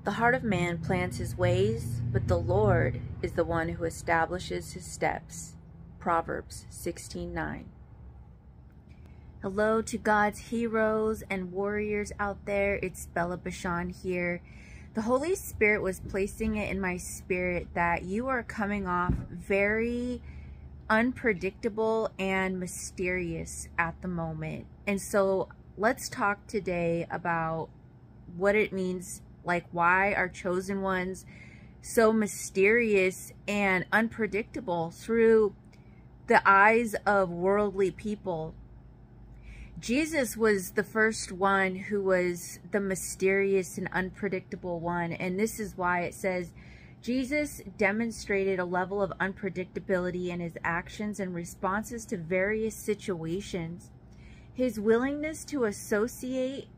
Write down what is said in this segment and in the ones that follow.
The heart of man plans his ways, but the Lord is the one who establishes his steps. Proverbs 16:9. Hello to God's heroes and warriors out there. It's Bella Bashan here. The Holy Spirit was placing it in my spirit that you are coming off very unpredictable and mysterious at the moment. And so let's talk today about what it means, like why are chosen ones so mysterious and unpredictable through the eyes of worldly people. Jesus was the first one who was the mysterious and unpredictable one. And this is why it says, Jesus demonstrated a level of unpredictability in his actions and responses to various situations. His willingness to associate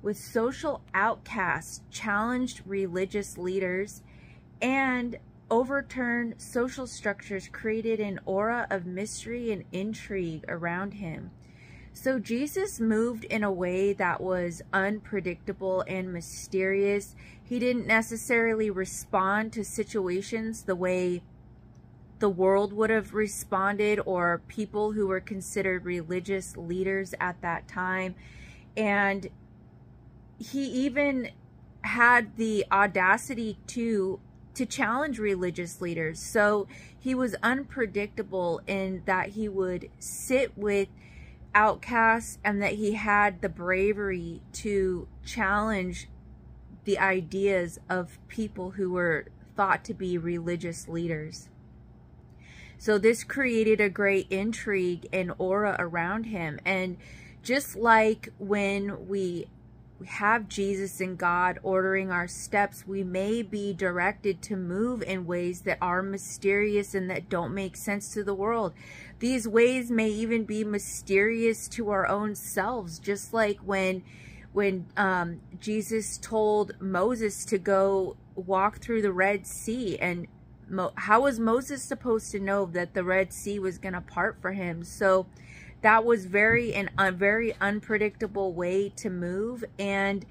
with social outcasts challenged religious leaders and overturned social structures, created an aura of mystery and intrigue around him. So Jesus moved in a way that was unpredictable and mysterious. He didn't necessarily respond to situations the way the world would have responded, or people who were considered religious leaders at that time. And he even had the audacity to challenge religious leaders. So he was unpredictable in that he would sit with outcasts and that he had the bravery to challenge the ideas of people who were thought to be religious leaders. So this created a great intrigue and aura around him. And just like when we have Jesus and God ordering our steps, we may be directed to move in ways that are mysterious and that don't make sense to the world. These ways may even be mysterious to our own selves, just like when Jesus told Moses to go walk through the Red Sea. And how was Moses supposed to know that the Red Sea was going to part for him? So that was a very unpredictable way to move. And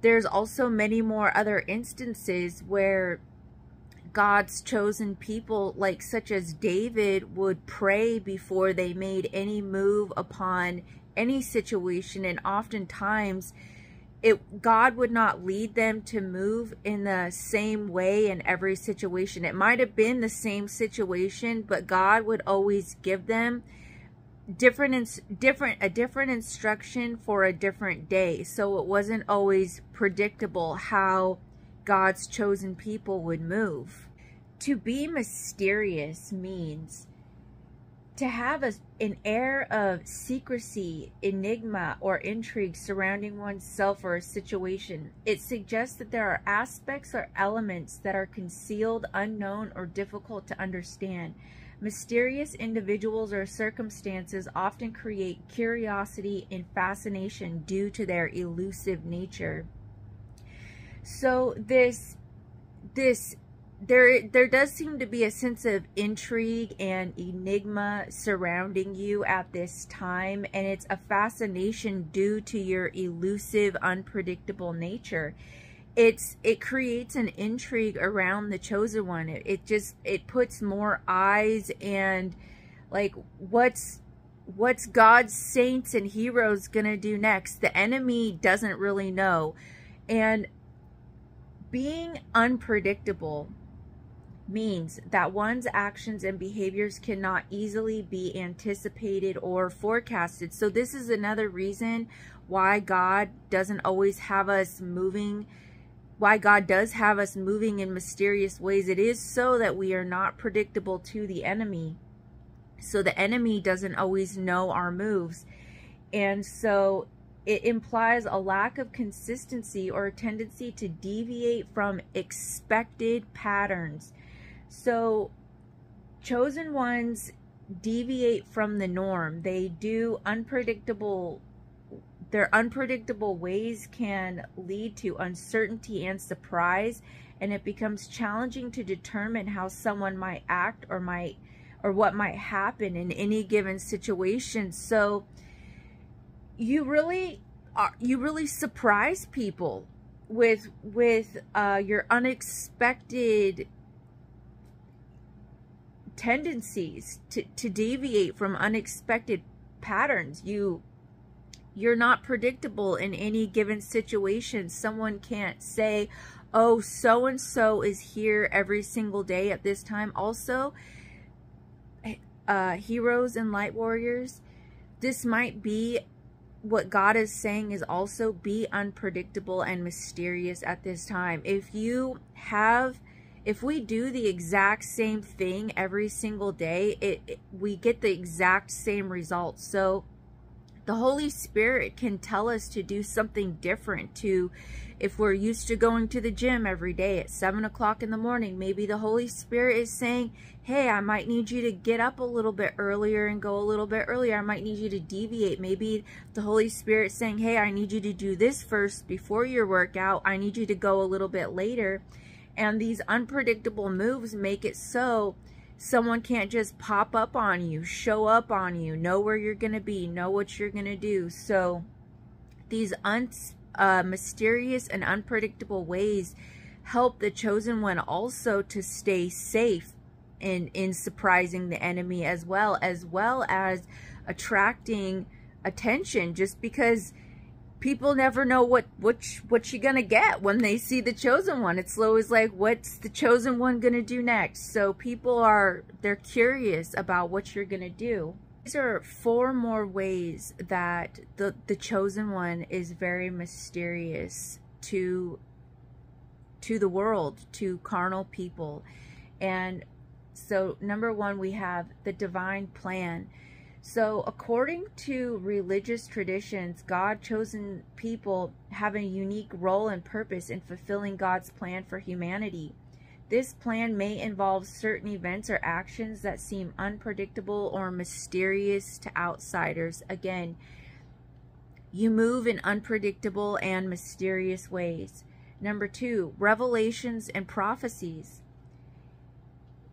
there's also many more other instances where God's chosen people, like such as David, would pray before they made any move upon any situation. And oftentimes God would not lead them to move in the same way in every situation. It might have been the same situation, but God would always give them a different instruction for a different day. So it wasn't always predictable how God's chosen people would move. To be mysterious means to have an air of secrecy, enigma, or intrigue surrounding oneself or a situation. It suggests that there are aspects or elements that are concealed, unknown, or difficult to understand. Mysterious individuals or circumstances often create curiosity and fascination due to their elusive nature. So there does seem to be a sense of intrigue and enigma surrounding you at this time, and it's a fascination due to your elusive, unpredictable nature. It creates an intrigue around the chosen one. It puts more eyes, and like what's God's saints and heroes gonna do next? The enemy doesn't really know. And being unpredictable means that one's actions and behaviors cannot easily be anticipated or forecasted. So this is another reason why God doesn't always have us moving, why God does have us moving in mysterious ways. It is so that we are not predictable to the enemy. So the enemy doesn't always know our moves. And so it implies a lack of consistency or a tendency to deviate from expected patterns. So chosen ones deviate from the norm. They do their unpredictable ways can lead to uncertainty and surprise, and it becomes challenging to determine how someone might act or what might happen in any given situation. So you really surprise people your unexpected tendencies to deviate from unexpected patterns. You're not predictable in any given situation. Someone can't say, oh, so and so is here every single day at this time. Also, heroes and light warriors, this might be what God is saying is also be unpredictable and mysterious at this time. If we do the exact same thing every single day, we get the exact same results. So the Holy Spirit can tell us to do something different. If we're used to going to the gym every day at 7 o'clock in the morning, maybe the Holy Spirit is saying, hey, I might need you to get up a little bit earlier and go a little bit earlier. I might need you to deviate. Maybe the Holy Spirit is saying, hey, I need you to do this first before your workout. I need you to go a little bit later. And these unpredictable moves make it so someone can't just pop up on you, show up on you, know where you're going to be, know what you're going to do. So these mysterious and unpredictable ways help the chosen one also to stay safe in surprising the enemy, as well as attracting attention, just because people never know what you're gonna get when they see the chosen one. It's always like, what's the chosen one gonna do next? So they're curious about what you're gonna do. These are 4 more ways that the chosen one is very mysterious to the world, to carnal people. And so number 1, we have the divine plan. So according to religious traditions, God-chosen people have a unique role and purpose in fulfilling God's plan for humanity. This plan may involve certain events or actions that seem unpredictable or mysterious to outsiders. Again, you move in unpredictable and mysterious ways. Number 2, revelations and prophecies.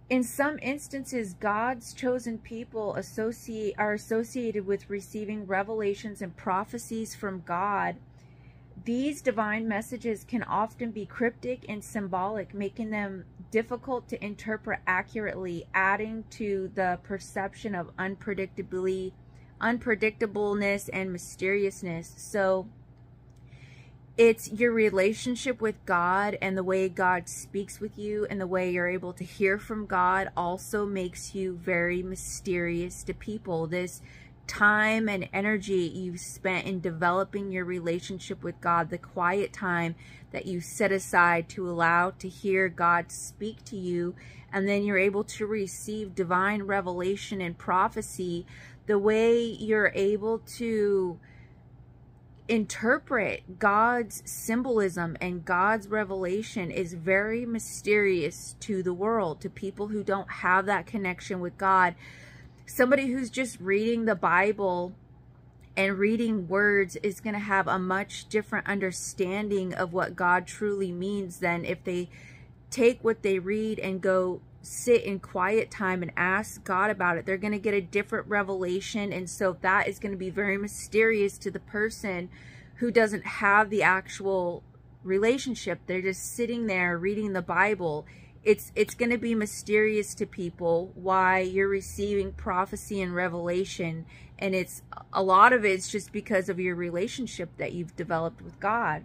In some instances, God's chosen people are associated with receiving revelations and prophecies from God. These divine messages can often be cryptic and symbolic, making them difficult to interpret accurately, adding to the perception of unpredictableness and mysteriousness. So it's your relationship with God and the way God speaks with you and the way you're able to hear from God also makes you very mysterious to people. This time and energy you've spent in developing your relationship with God, the quiet time that you set aside to allow to hear God speak to you, and then you're able to receive divine revelation and prophecy, the way you're able to interpret God's symbolism and God's revelation is very mysterious to the world, to people who don't have that connection with God. Somebody who's just reading the Bible and reading words is going to have a much different understanding of what God truly means than if they take what they read and go sit in quiet time and ask God about it. They're going to get a different revelation, and so that is going to be very mysterious to the person who doesn't have the actual relationship. They're just sitting there reading the Bible. It's going to be mysterious to people why you're receiving prophecy and revelation, and a lot of it's just because of your relationship that you've developed with God.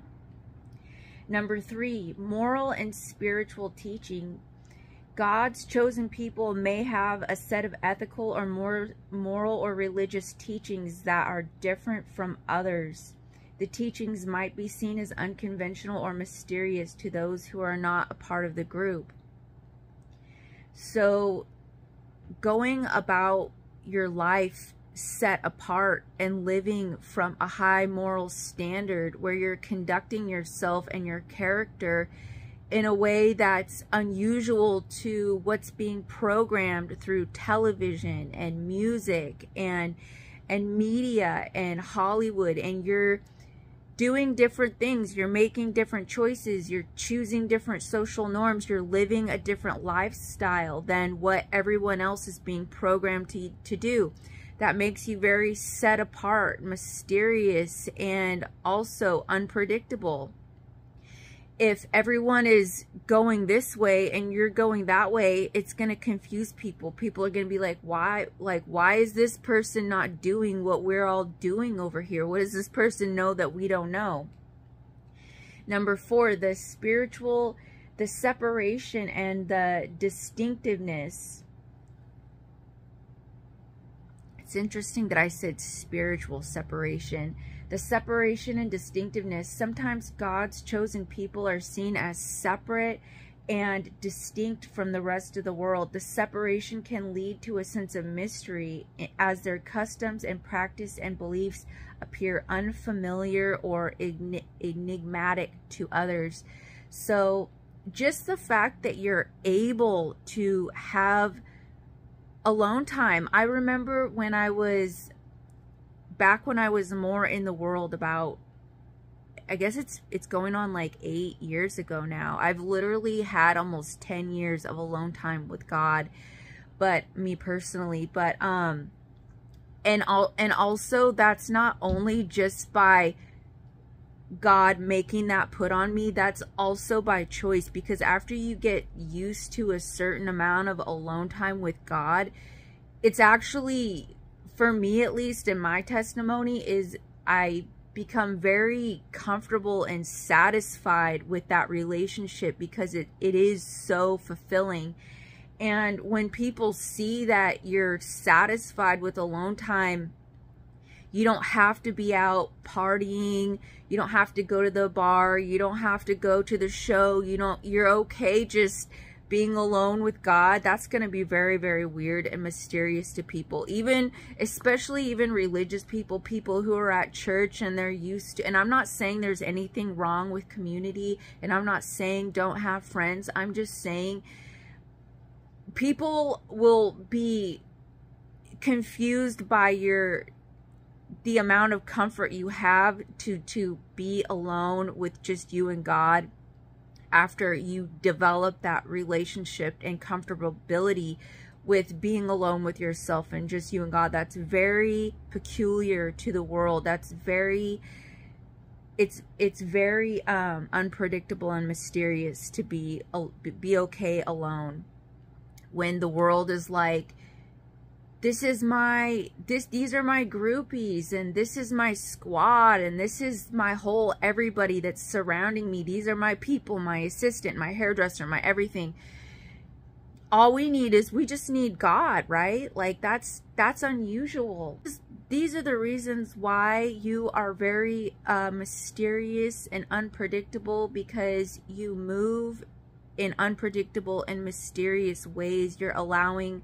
Number 3, moral and spiritual teaching. God's chosen people may have a set of ethical or moral or religious teachings that are different from others. The teachings might be seen as unconventional or mysterious to those who are not a part of the group. So going about your life set apart and living from a high moral standard where you're conducting yourself and your character in a way that's unusual to what's being programmed through television and music and media and Hollywood, and you're doing different things, you're making different choices, you're choosing different social norms, you're living a different lifestyle than what everyone else is being programmed to do. That makes you very set apart, mysterious, and also unpredictable. if everyone is going this way and you're going that way, it's going to confuse people. People are going to be like, why is this person not doing what we're all doing over here? What does this person know that we don't know? Number 4, the separation and the distinctiveness. It's interesting that I said spiritual separation. The separation and distinctiveness. Sometimes God's chosen people are seen as separate and distinct from the rest of the world. The separation can lead to a sense of mystery as their customs and practice and beliefs appear unfamiliar or enigmatic to others. So just the fact that you're able to have alone time. I remember when I was back when I was more in the world, about, I guess it's going on like 8 years ago now. I've literally had almost 10 years of alone time with God, but me personally, but and also that's not only just by God making that put on me, that's also by choice, because after you get used to a certain amount of alone time with God, it's actually, for me at least, in my testimony, is I become very comfortable and satisfied with that relationship, because it is so fulfilling. And when people see that you're satisfied with alone time, you don't have to be out partying, you don't have to go to the bar, you don't have to go to the show, you're okay just being alone with God. That's going to be very, very weird and mysterious to people, especially even religious people who are at church and they're used to, and I'm not saying there's anything wrong with community, and I'm not saying don't have friends. I'm just saying people will be confused by the amount of comfort you have to be alone with just you and God, after you develop that relationship and comfortability with being alone with yourself and just you and God. That's very peculiar to the world. That's very, it's very unpredictable and mysterious to be okay alone, when the world is like, these are my groupies, and this is my squad, and this is my whole everybody that's surrounding me. These are my people, my assistant, my hairdresser, my everything. All we need is, we just need God, right? Like that's unusual. These are the reasons why you are very mysterious and unpredictable, because you move in unpredictable and mysterious ways. You're allowing,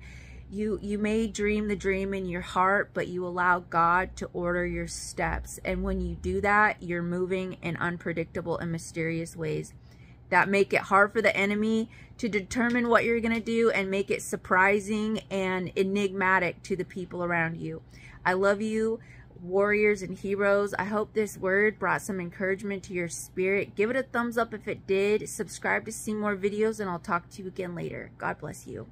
you may dream the dream in your heart, but you allow God to order your steps. And when you do that, you're moving in unpredictable and mysterious ways that make it hard for the enemy to determine what you're going to do, and make it surprising and enigmatic to the people around you. I love you, warriors and heroes. I hope this word brought some encouragement to your spirit. Give it a thumbs up if it did. Subscribe to see more videos, and I'll talk to you again later. God bless you.